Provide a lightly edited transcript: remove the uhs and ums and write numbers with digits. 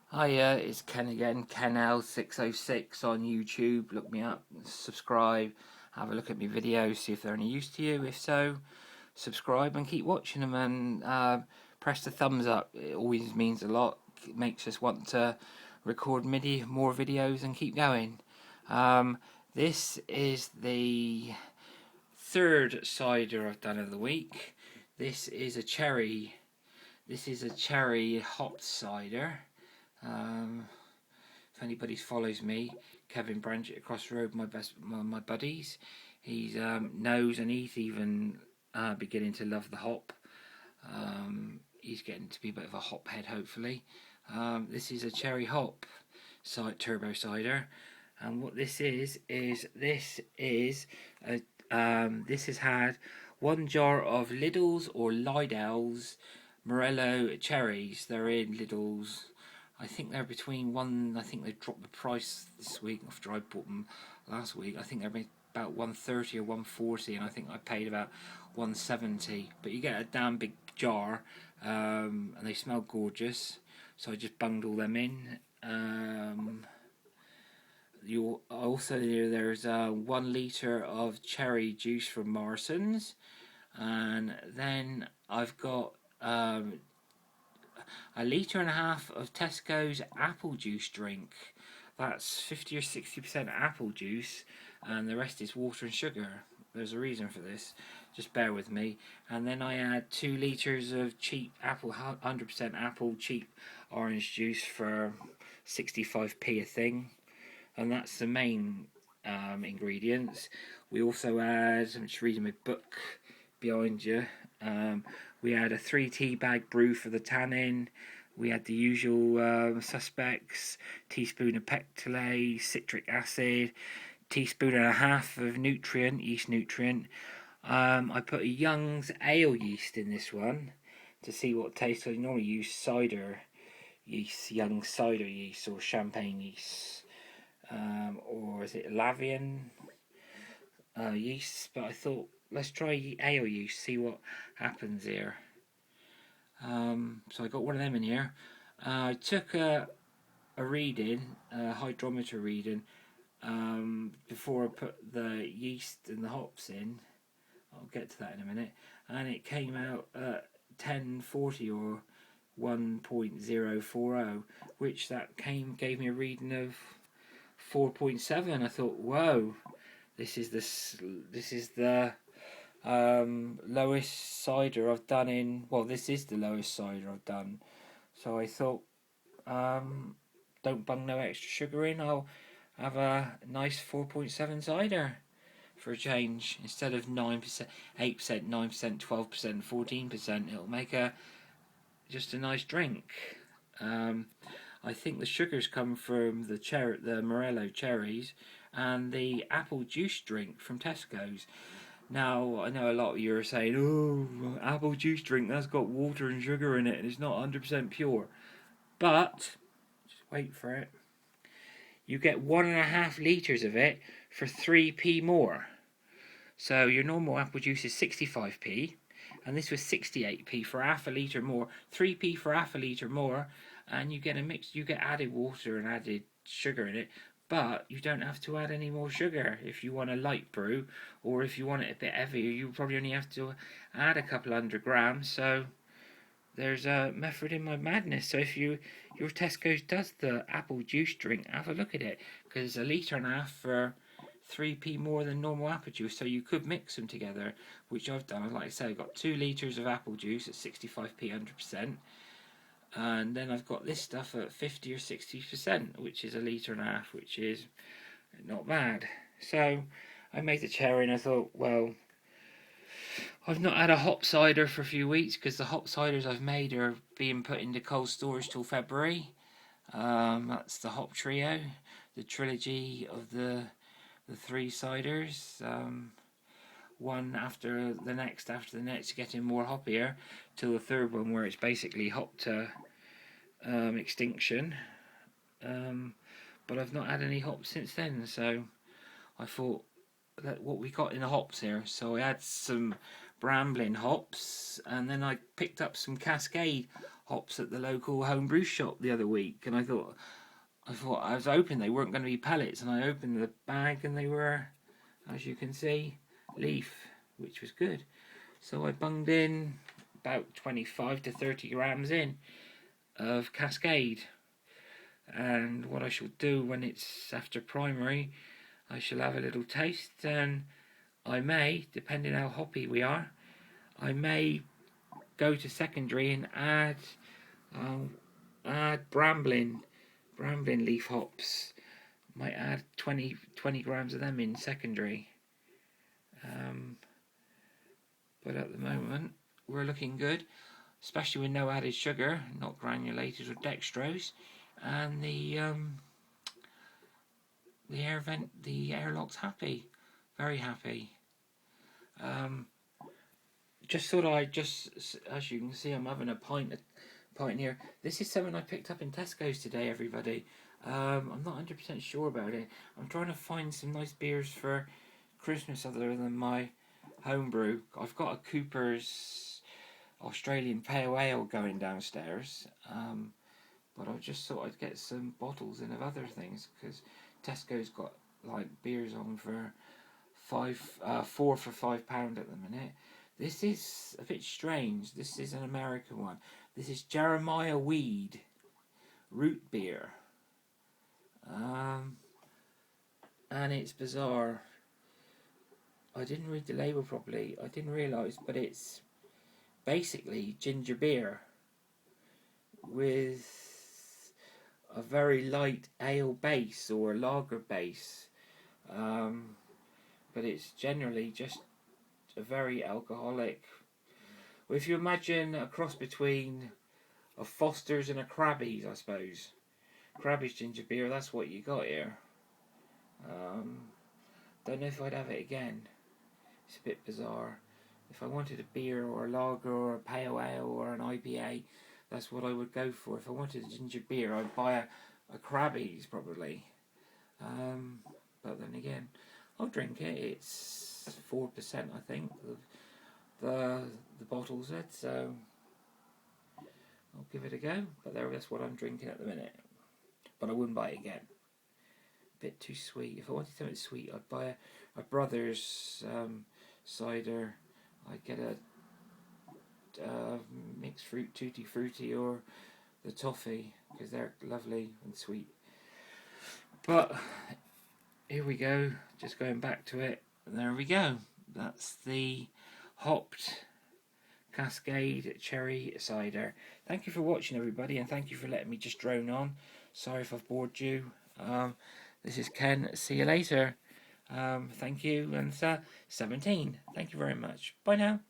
Hiya, it's Ken again, KenL606 on YouTube. Look me up, subscribe, have a look at my videos, see if they're any use to you. If so, subscribe and keep watching them, and press the thumbs up. It always means a lot. It makes us want to record more videos and keep going. This is the third cider I've done of the week. This is a cherry hop cider. If anybody follows me, Kevin Branch across the road, my buddies, he's knows, and he's even beginning to love the hop. He's getting to be a bit of a hop head, hopefully. This is a cherry hop turbo cider, and what this is this has had one jar of Lidl's or Lidl's Morello cherries. They're in Lidl's. I think they're between one. I think they dropped the price this week after I bought them last week. I think they're about 130 or 140, and I think I paid about 170. But you get a damn big jar, and they smell gorgeous. So I just bunged all them in. You also there's 1 litre of cherry juice from Morrison's, and then I've got 1.5 litre of Tesco's apple juice drink. That's 50 or 60% apple juice, and the rest is water and sugar. There's a reason for this, just bear with me. And then I add 2 litres of cheap apple, 100% apple cheap orange juice for 65p a thing, and that's the main ingredients. We also add, I'm just reading my book behind you, we add a 3 Teabag brew for the tannin. We add the usual suspects: teaspoon of Pectolase, Citric Acid, teaspoon and a half of Yeast Neautrant. I put a Young's Ale Yeast in this one to see what taste. I normally use cider yeast, Young's cider yeast, or champagne yeast, or is it Lavian yeast? But I thought, let's try ale yeast, see what happens here. So I got one of them in here. I took a reading, a hydrometer reading, before I put the yeast and the hops in. I'll get to that in a minute. And it came out at 1040 or 1.040, which gave me a reading of 4.7. I thought, whoa, this is the lowest cider I've done in. Well, this is the lowest cider I've done. So I thought, don't bung no extra sugar in. I'll have a nice 4.7 cider for a change. Instead of 9%, 8%, 9%, 12%, 14%, it'll make just a nice drink. I think the sugars come from the Morello cherries and the apple juice drink from Tesco's. Now, I know a lot of you are saying, oh, apple juice drink, that's got water and sugar in it and it's not 100% pure. But, just wait for it, you get 1.5 litres of it for 3p more. So your normal apple juice is 65p, and this was 68p for half a litre more, 3p for half a litre more, and you get you get added water and added sugar in it, but you don't have to add any more sugar if you want a light brew, or if you want it a bit heavier, you probably only have to add a couple 100 grams. So there's a method in my madness. So if your Tesco's does the apple juice drink, have a look at it, because it's 1.5 litres for 3p more than normal apple juice. So you could mix them together, which I've done. Like I say, I've got 2 litres of apple juice at 65p 100%, and then I've got this stuff at 50 or 60%, which is 1.5 litres, which is not bad. So I made the cherry, and I thought, well, I've not had a hop cider for a few weeks because the hop ciders I've made are being put into cold storage till February. That's the hop trio, the trilogy of the 3 ciders, one after the next, getting more hoppier, till the third one where it's basically hop to extinction. But I've not had any hops since then, so I thought that what we got in the hops here. So I had some Brambling hops, and then I picked up some Cascade hops at the local homebrew shop the other week, and I was hoping they weren't going to be pellets, and I opened the bag and they were, as you can see, leaf, which was good. So I bunged in about 25 to 30 grams in of Cascade, and what I shall do when it's after primary, I shall have a little taste, and I may, depending how hoppy we are, I may go to secondary and add Brambling leaf hops. Might add 20 grams of them in secondary. But at the moment we're looking good, especially with no added sugar, not granulated or dextrose, and the airlock's happy, very happy. Just thought as you can see, I'm having a pint here. This is something I picked up in Tesco's today, everybody. I'm not 100% sure about it. I'm trying to find some nice beers for Christmas other than my homebrew. I've got a Cooper's Australian Pale Ale going downstairs, but I just thought I'd get some bottles in of other things, because Tesco's got like beers on for 4 for £5 at the minute. This is a bit strange. This is an American one. This is Jeremiah Weed root beer, and it's bizarre. I didn't read the label properly. I didn't realise, but it's basically ginger beer with a very light ale base or lager base, but it's generally just a very alcoholic. Well, if you imagine a cross between a Foster's and a Krabby's, I suppose. Krabby's ginger beer, that's what you got here. Don't know if I'd have it again. It's a bit bizarre. If I wanted a beer or a lager or a pale ale or an IPA, that's what I would go for. If I wanted a ginger beer, I'd buy a Krabby's probably. But then again, I'll drink it. It's 4%, I think, the bottle said, so I'll give it a go. But that's what I'm drinking at the minute. But I wouldn't buy it again. A bit too sweet. If I wanted something sweet, I'd buy a brother's cider. I'd get a mixed fruit tutti frutti or the toffee, because they're lovely and sweet. But here we go, just going back to it. There we go. That's the hopped Cascade Cherry Cider. Thank you for watching, everybody, and thank you for letting me just drone on. Sorry if I've bored you. This is Ken. See you later. Thank you, and 17. Thank you very much. Bye now.